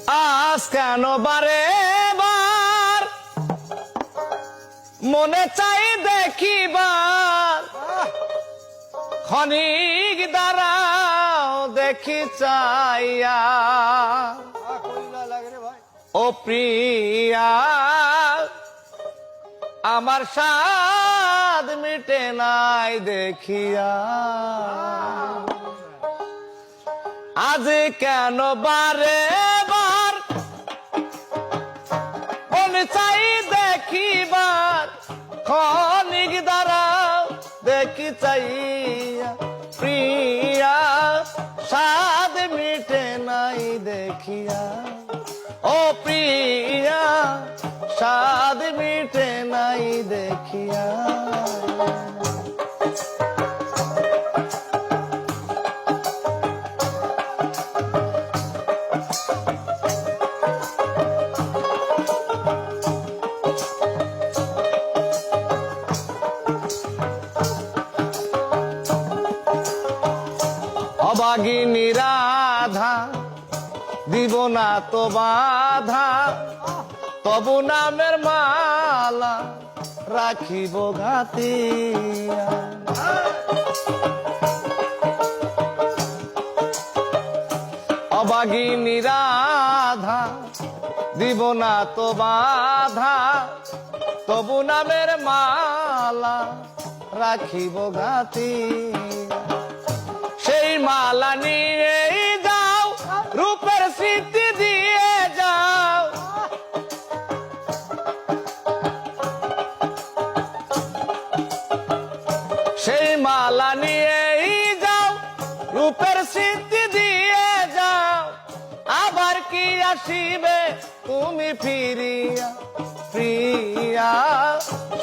আজ কেন বারে বার মনে চাই দেখিবার, ক্ষণিক দাঁড়াও দেখি চাইয়া। ও প্রিয়া আমার সাদ মিটে নাই দেখিয়া, আজ কেন বারে বার মনে চাই দেখিবার, ক্ষণিক দাঁড়াও দেখি চাইয়া। প্রিয়া সাদ মিটে নাই দেখিয়া, ও প্রিয়া সাদ মিটে নাই দেখিয়া। অবাগিনী রাধা দিব না তো বাধা, তবু নামের মালা রাখিব ঘাতিয়া। অবাগিনী রাধা দিব না তো বাধা, তবু নামের মালা রাখিব ঘাতিয়া। সেই মালা নিয়ে যাও রূপের স্মৃতি দিয়ে যাও, সেই মালা নিয়ে যাও রূপের স্মৃতি দিয়ে যাও। আবার কি আসিবে তুমি ফিরিয়া, প্রিয়া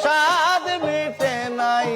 সাদ মিটে নাই।